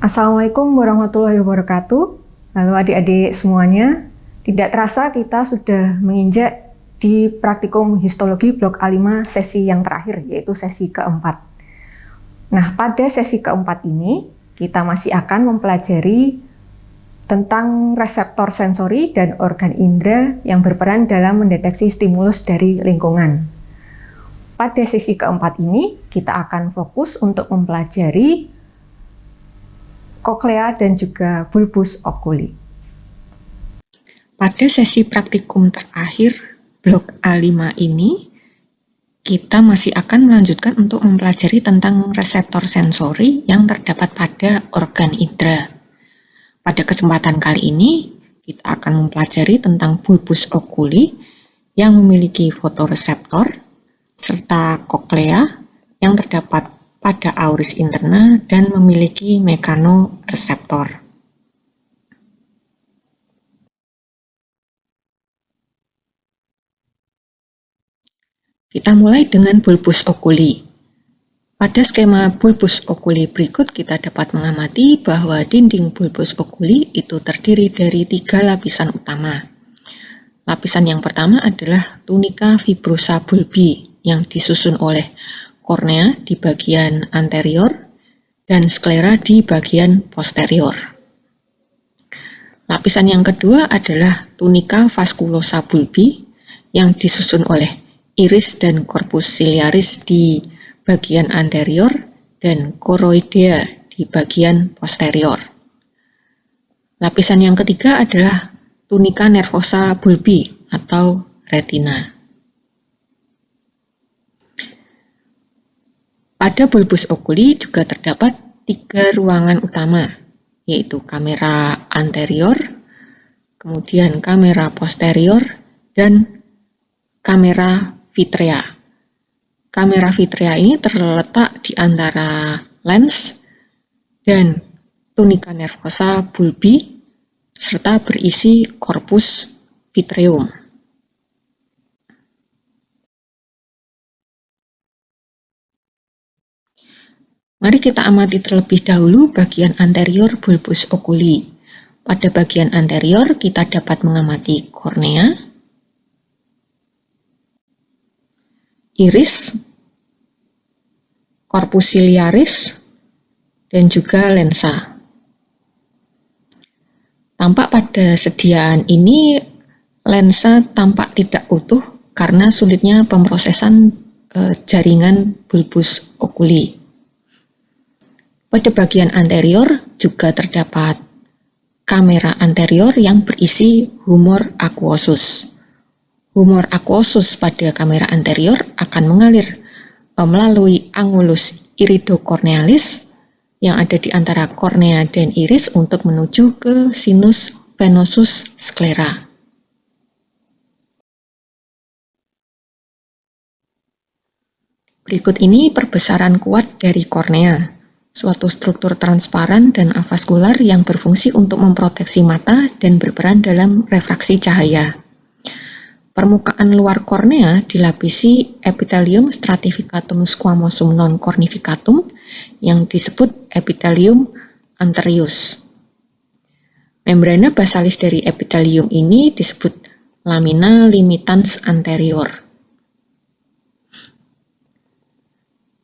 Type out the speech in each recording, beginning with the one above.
Assalamualaikum warahmatullahi wabarakatuh. Halo adik-adik semuanya. Tidak terasa kita sudah menginjak di praktikum histologi blok A5 sesi yang terakhir, yaitu sesi keempat. Nah, pada sesi keempat ini kita masih akan mempelajari tentang reseptor sensori dan organ indera yang berperan dalam mendeteksi stimulus dari lingkungan. Pada sesi keempat ini kita akan fokus untuk mempelajari koklea dan juga bulbus oculi. Pada sesi praktikum terakhir blok A5 ini, kita masih akan melanjutkan untuk mempelajari tentang reseptor sensori yang terdapat pada organ indera. Pada kesempatan kali ini, kita akan mempelajari tentang bulbus oculi yang memiliki fotoreseptor, serta koklea yang terdapat pada auris interna dan memiliki mekanoreseptor. Kita mulai dengan bulbus oculi. Pada skema bulbus oculi berikut kita dapat mengamati bahwa dinding bulbus oculi itu terdiri dari 3 lapisan utama. Lapisan yang pertama adalah tunica fibrosa bulbi yang disusun oleh kornea di bagian anterior dan sklera di bagian posterior. Lapisan yang kedua adalah tunica vasculosa bulbi yang disusun oleh iris dan corpus ciliaris di bagian anterior dan choroidea di bagian posterior. Lapisan yang ketiga adalah tunica nervosa bulbi atau retina. Pada bulbus oculi juga terdapat 3 ruangan utama, yaitu kamera anterior, kemudian kamera posterior, dan kamera vitrea. Kamera vitrea ini terletak di antara lens dan tunica nervosa bulbi, serta berisi corpus vitreum. Mari kita amati terlebih dahulu bagian anterior bulbus oculi. Pada bagian anterior kita dapat mengamati kornea, iris, corpus ciliaris, dan juga lensa. Tampak pada sediaan ini lensa tampak tidak utuh karena sulitnya pemrosesan jaringan bulbus oculi. Pada bagian anterior juga terdapat kamera anterior yang berisi humor aquosus. Humor aquosus pada kamera anterior akan mengalir melalui angulus iridocornealis yang ada di antara kornea dan iris untuk menuju ke sinus venosus sklera. Berikut ini perbesaran kuat dari kornea, suatu struktur transparan dan avaskular yang berfungsi untuk memproteksi mata dan berperan dalam refraksi cahaya. Permukaan luar kornea dilapisi epitelium stratificatum squamosum non cornificatum yang disebut epitelium anterius. Membrana basalis dari epitelium ini disebut lamina limitans anterior.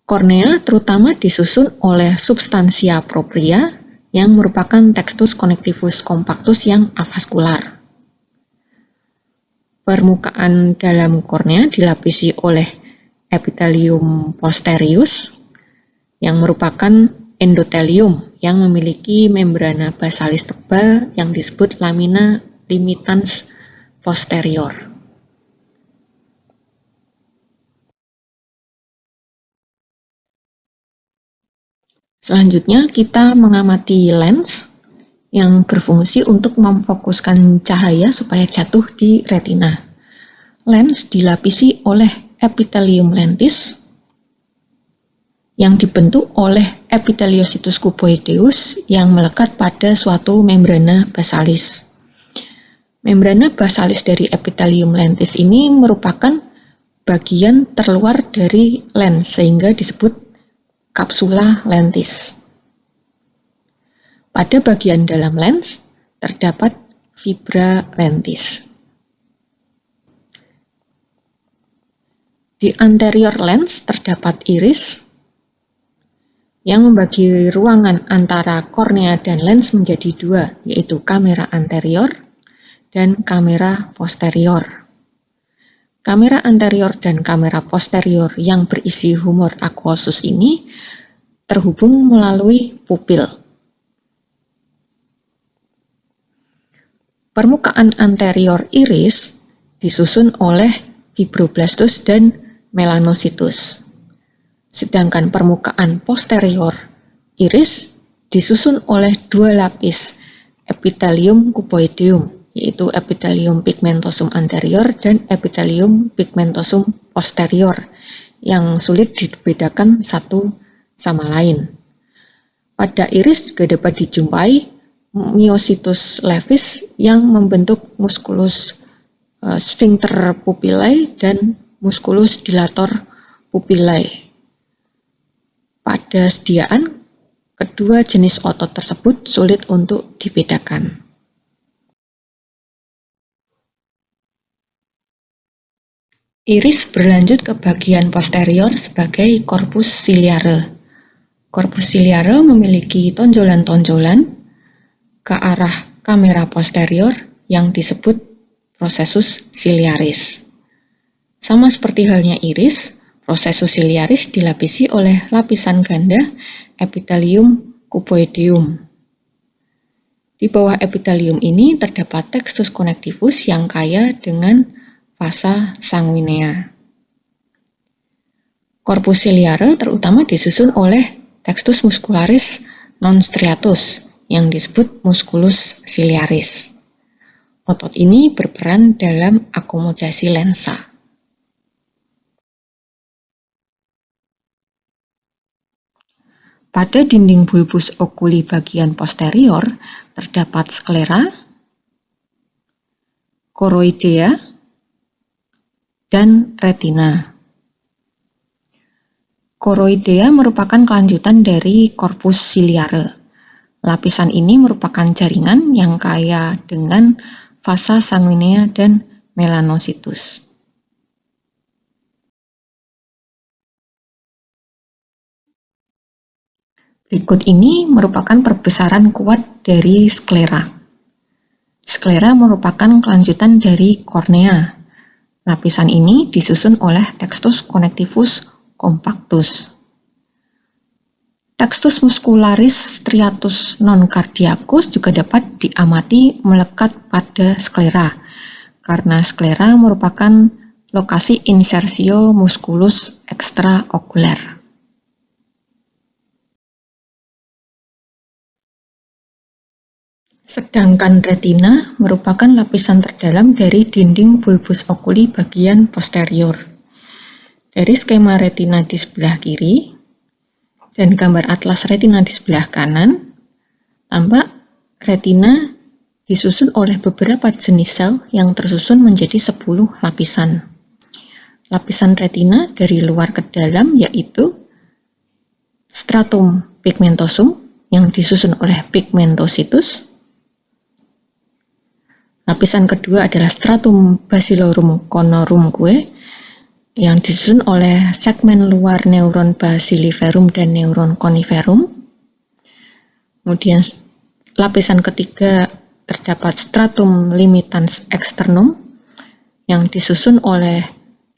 Kornea terutama disusun oleh substansia propria yang merupakan textus connectivus compactus yang avaskular. Permukaan dalam kornea dilapisi oleh epitelium posterius yang merupakan endotelium yang memiliki membrana basalis tebal yang disebut lamina limitans posterior. Selanjutnya kita mengamati lens yang berfungsi untuk memfokuskan cahaya supaya jatuh di retina. Lens dilapisi oleh epitelium lentis yang dibentuk oleh epitheliositus cuboideus yang melekat pada suatu membrana basalis. Membrana basalis dari epitelium lentis ini merupakan bagian terluar dari lens sehingga disebut kapsula lentis. Pada bagian dalam lens terdapat fibra lentis. Di anterior lens terdapat iris yang membagi ruangan antara kornea dan lens menjadi dua, yaitu kamera anterior dan kamera posterior. Kamera anterior dan kamera posterior yang berisi humor aquosus ini terhubung melalui pupil. Permukaan anterior iris disusun oleh fibroblastus dan melanositus, sedangkan permukaan posterior iris disusun oleh dua lapis epitelium cuboideum, yaitu epitelium pigmentosum anterior dan epitelium pigmentosum posterior, yang sulit dibedakan satu sama lain. Pada iris juga dapat dijumpai myositus levis yang membentuk musculus sphincter pupillae dan musculus dilator pupillae. Pada sediaan, kedua jenis otot tersebut sulit untuk dibedakan. Iris berlanjut ke bagian posterior sebagai corpus ciliare. Corpus ciliare memiliki tonjolan-tonjolan ke arah kamera posterior yang disebut processus ciliaris. Sama seperti halnya iris, processus ciliaris dilapisi oleh lapisan ganda epitelium cuboideum. Di bawah epitelium ini terdapat textus connectivus yang kaya dengan vasa sanguinea. Corpus ciliare terutama disusun oleh textus muscularis non striatus yang disebut musculus ciliaris. Otot ini berperan dalam akomodasi lensa. Pada dinding bulbus oculi bagian posterior terdapat sklera, choroidea, dan retina. Choroidea merupakan kelanjutan dari corpus ciliare. Lapisan ini merupakan jaringan yang kaya dengan vasa sanguinea dan melanositus. Berikut ini merupakan perbesaran kuat dari sklera. Sklera merupakan kelanjutan dari kornea. Lapisan ini disusun oleh textus connectivus compactus. Textus muscularis striatus non cardiacus juga dapat diamati melekat pada sklera, karena sklera merupakan lokasi insersio musculus extraocular. Sedangkan retina merupakan lapisan terdalam dari dinding bulbus oculi bagian posterior. Dari skema retina di sebelah kiri dan gambar atlas retina di sebelah kanan, tampak retina disusun oleh beberapa jenis sel yang tersusun menjadi 10 lapisan. Lapisan retina dari luar ke dalam yaitu stratum pigmentosum yang disusun oleh pigmentositus. Lapisan kedua adalah stratum basilorum conorumque yang disusun oleh segmen luar neuron basiliferum dan neuron coniferum. Kemudian lapisan ketiga terdapat stratum limitans externum yang disusun oleh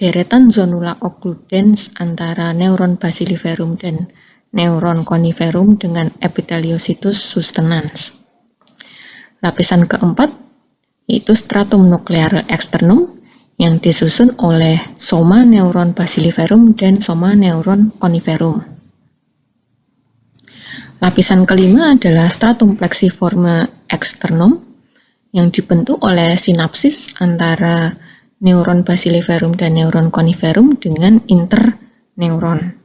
deretan zonula occludens antara neuron basiliferum dan neuron coniferum dengan epitheliositus sustenans. Lapisan keempat yaitu stratum nucleare externum yang disusun oleh soma neuron basiliferum dan soma neuron coniferum. Lapisan kelima adalah stratum plexiforme externum yang dibentuk oleh sinapsis antara neuron basiliferum dan neuron coniferum dengan interneuron.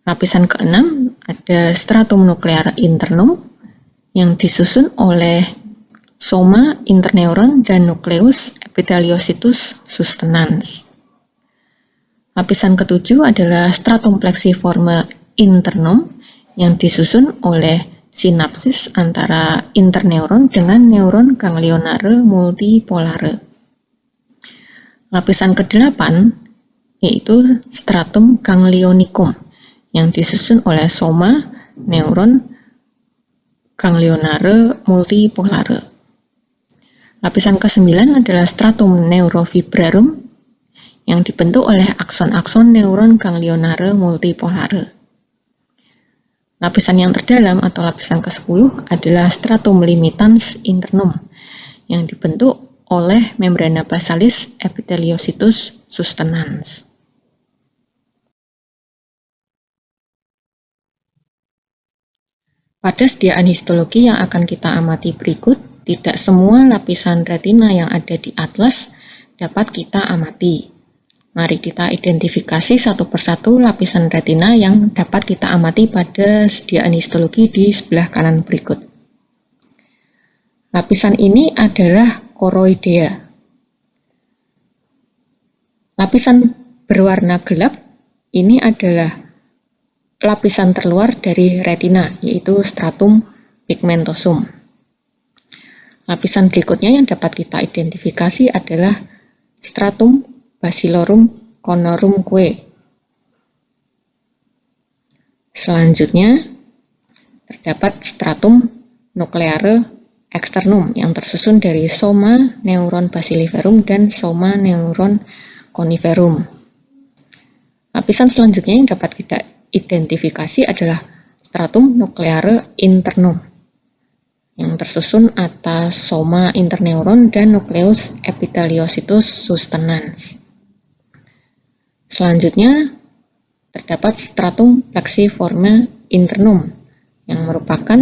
Lapisan keenam ada stratum nucleare internum yang disusun oleh soma interneuron dan nukleus epitheliositus sustenans. Lapisan ketujuh adalah stratum plexiforme internum yang disusun oleh sinapsis antara interneuron dengan neuron ganglionare multipolare. Lapisan ke-8 yaitu stratum ganglionicum yang disusun oleh soma neuron ganglionare multipolare. Lapisan ke-9 adalah stratum neurofibrarum yang dibentuk oleh akson-akson neuron ganglionare multipolare. Lapisan yang terdalam atau lapisan ke-10 adalah stratum limitans internum yang dibentuk oleh membrana basalis epitheliocytus sustenans. Pada sediaan histologi yang akan kita amati berikut, tidak semua lapisan retina yang ada di atlas dapat kita amati. Mari kita identifikasi satu persatu lapisan retina yang dapat kita amati pada sediaan histologi di sebelah kanan berikut. Lapisan ini adalah choroidea. Lapisan berwarna gelap ini adalah lapisan terluar dari retina, yaitu stratum pigmentosum. Lapisan berikutnya yang dapat kita identifikasi adalah stratum basilorum conorumque. Selanjutnya, terdapat stratum nucleare externum yang tersusun dari soma neuron basiliferum dan soma neuron coniferum. Lapisan selanjutnya yang dapat kita identifikasi adalah stratum nucleare internum yang tersusun atas soma interneuron dan nucleus epitheliocytus sustenans. Selanjutnya, terdapat stratum plexiforme internum yang merupakan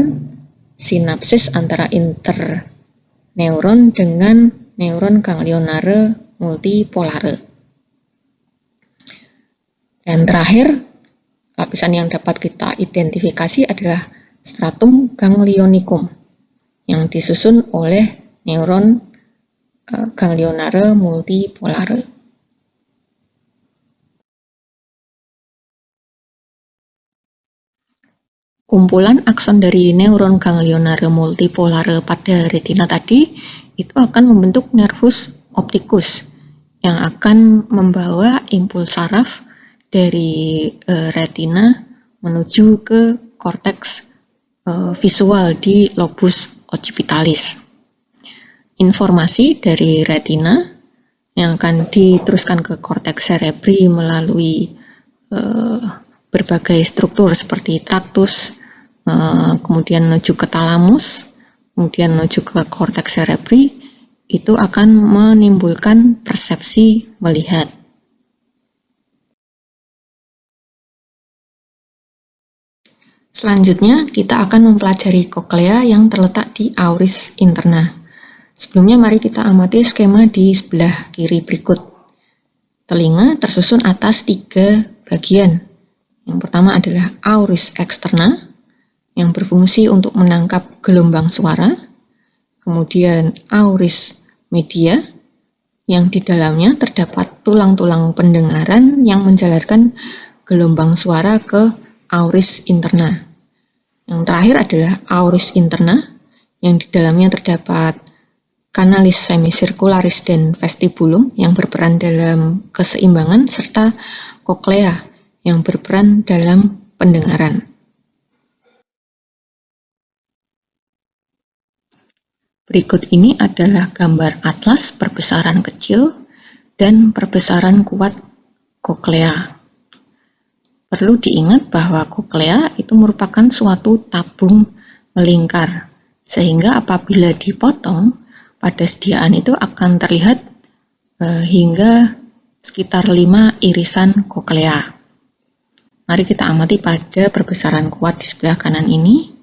sinapsis antara interneuron dengan neuron ganglionare multipolare. Dan terakhir, lapisan yang dapat kita identifikasi adalah stratum ganglionicum yang disusun oleh neuron ganglionare multipolare. Kumpulan akson dari neuron ganglionare multipolare pada retina tadi itu akan membentuk nervus opticus yang akan membawa impuls saraf dari retina menuju ke korteks visual di lobus occipitalis. Informasi dari retina yang akan diteruskan ke korteks cerebri melalui berbagai struktur seperti traktus, kemudian menuju ke talamus, kemudian menuju ke korteks cerebri, itu akan menimbulkan persepsi melihat. Selanjutnya, kita akan mempelajari koklea yang terletak di auris interna. Sebelumnya, mari kita amati skema di sebelah kiri berikut. Telinga tersusun atas 3 bagian. Yang pertama adalah auris externa, yang berfungsi untuk menangkap gelombang suara. Kemudian auris media, yang di dalamnya terdapat tulang-tulang pendengaran yang menjalarkan gelombang suara ke auris interna. Yang terakhir adalah auris interna, yang di dalamnya terdapat kanalis semicircularis dan vestibulum yang berperan dalam keseimbangan, serta koklea yang berperan dalam pendengaran. Berikut ini adalah gambar atlas perbesaran kecil dan perbesaran kuat koklea. Perlu diingat bahwa koklea itu merupakan suatu tabung melingkar, sehingga apabila dipotong, pada sediaan itu akan terlihat hingga sekitar 5 irisan koklea. Mari kita amati pada perbesaran kuat di sebelah kanan ini.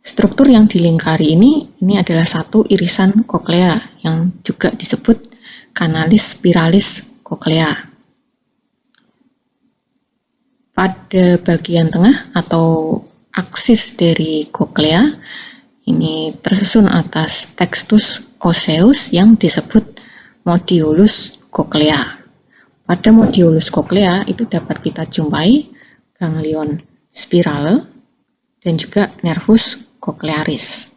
Struktur yang dilingkari ini adalah satu irisan koklea yang juga disebut kanalis spiralis koklea. Pada bagian tengah atau aksis dari koklea ini tersusun atas textus osseus yang disebut modiolus koklea. Pada modiolus koklea itu dapat kita jumpai ganglion spirale dan juga nervus cochlearis.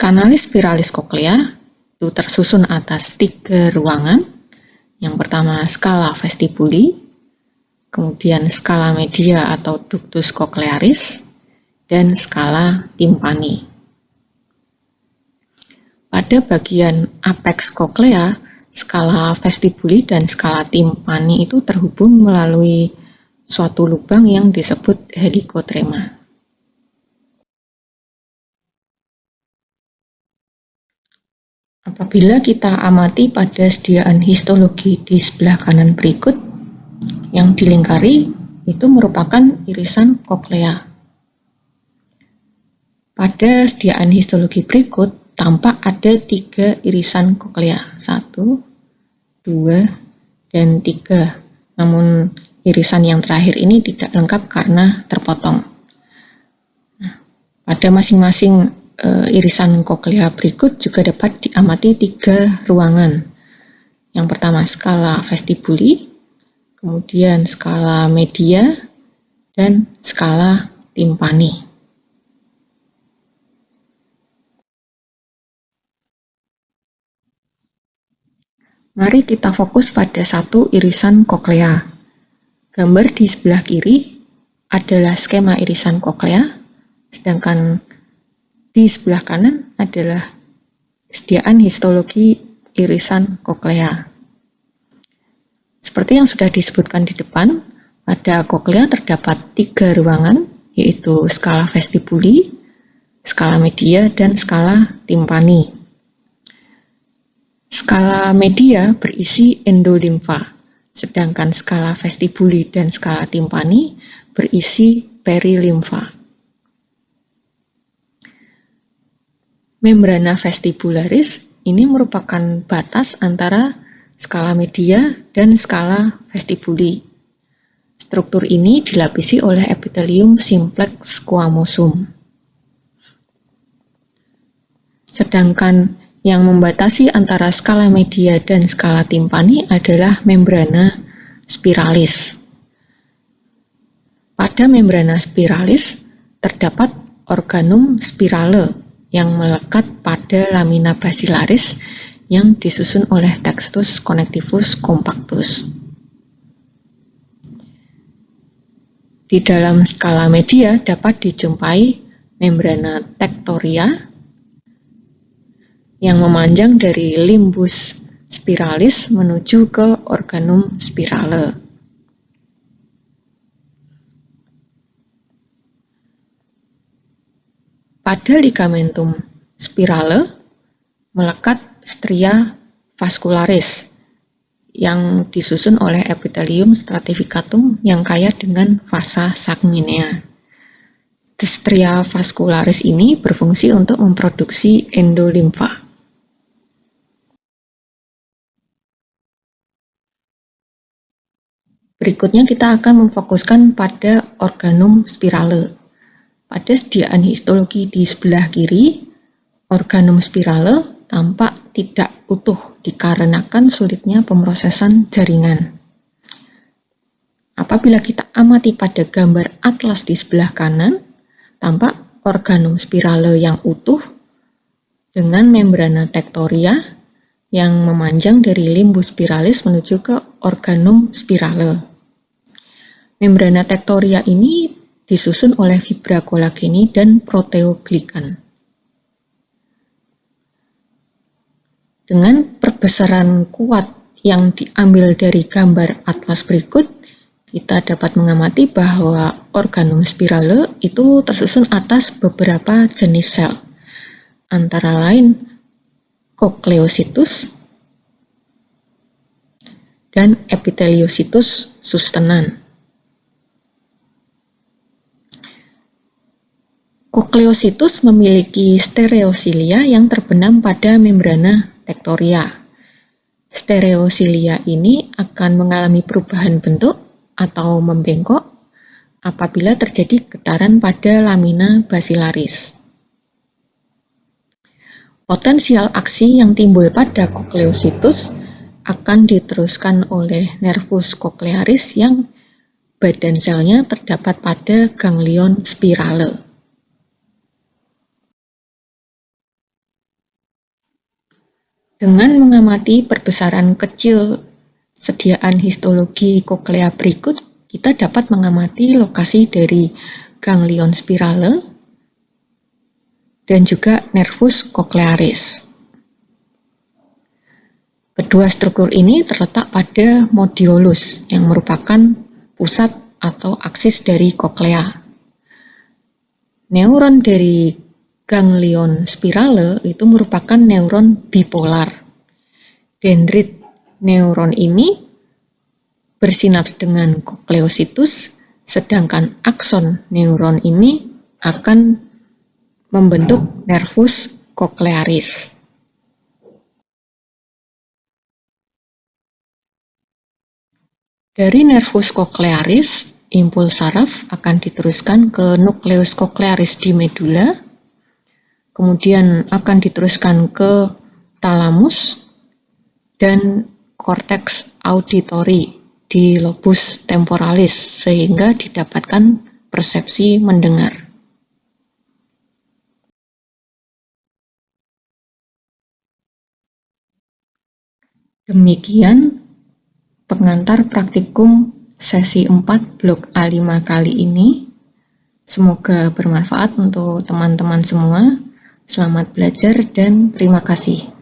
Kanalis spiralis koklea itu tersusun atas 3 ruangan. Yang pertama skala vestibuli, kemudian skala media atau ductus cochlearis, dan skala timpani. Pada bagian apex koklea, skala vestibuli dan skala timpani itu terhubung melalui suatu lubang yang disebut helicotrema. Apabila kita amati pada sediaan histologi di sebelah kanan berikut, yang dilingkari itu merupakan irisan koklea. Pada sediaan histologi berikut, tampak ada 3 irisan koklea, 1, 2, dan 3. Namun irisan yang terakhir ini tidak lengkap karena terpotong. Nah, pada masing-masing irisan koklea berikut juga dapat diamati 3 ruangan. Yang pertama skala vestibuli, kemudian skala media, dan skala timpani. Mari kita fokus pada satu irisan koklea. Gambar di sebelah kiri adalah skema irisan koklea, sedangkan di sebelah kanan adalah sediaan histologi irisan koklea. Seperti yang sudah disebutkan di depan, pada koklea terdapat 3 ruangan, yaitu skala vestibuli, skala media, dan skala timpani. Skala media berisi endolimfa, sedangkan skala vestibuli dan skala timpani berisi perilimfa. Membrana vestibularis ini merupakan batas antara skala media dan skala vestibuli. Struktur ini dilapisi oleh epitelium simplex squamosum. Sedangkan yang membatasi antara skala media dan skala timpani adalah membrana spiralis. Pada membrana spiralis terdapat organum spirale yang melekat pada lamina basilaris yang disusun oleh textus connectivus compactus. Di dalam skala media dapat dijumpai membrana tectoria yang memanjang dari limbus spiralis menuju ke organum spirale. Pada ligamentum spirale melekat stria vascularis yang disusun oleh epitelium stratificatum yang kaya dengan vasa sanguinea. Stria vascularis ini berfungsi untuk memproduksi endolimfa. Berikutnya kita akan memfokuskan pada organum spirale. Pada sediaan histologi di sebelah kiri, organum spirale tampak tidak utuh dikarenakan sulitnya pemrosesan jaringan. Apabila kita amati pada gambar atlas di sebelah kanan, tampak organum spirale yang utuh dengan membrana tectoria yang memanjang dari limbus spiralis menuju ke organum spirale. Membrana tectoria ini disusun oleh fibra kolageni dan proteoglikan. Dengan perbesaran kuat yang diambil dari gambar atlas berikut, kita dapat mengamati bahwa organum spirale itu tersusun atas beberapa jenis sel, antara lain Cochleocytus dan Epitheliocytus sustenan. Cochleocytus memiliki stereosilia yang terbenam pada membrana tectoria. Stereosilia ini akan mengalami perubahan bentuk atau membengkok apabila terjadi getaran pada lamina basilaris. Potensial aksi yang timbul pada Cochleocytus akan diteruskan oleh nervus cochlearis yang badan selnya terdapat pada ganglion spirale. Dengan mengamati perbesaran kecil sediaan histologi koklea berikut, kita dapat mengamati lokasi dari ganglion spirale dan juga nervus cochlearis. Kedua struktur ini terletak pada modiolus yang merupakan pusat atau aksis dari koklea. Neuron dari ganglion spirale itu merupakan neuron bipolar. Dendrit neuron ini bersinaps dengan kokleositus, sedangkan akson neuron ini akan membentuk nervus cochlearis. Dari nervus cochlearis, impuls saraf akan diteruskan ke nukleus cochlearis di medula, kemudian akan diteruskan ke talamus dan korteks auditori di lobus temporalis sehingga didapatkan persepsi mendengar. Demikian pengantar praktikum sesi 4 blok A5 kali ini. Semoga bermanfaat untuk teman-teman semua. Selamat belajar dan terima kasih.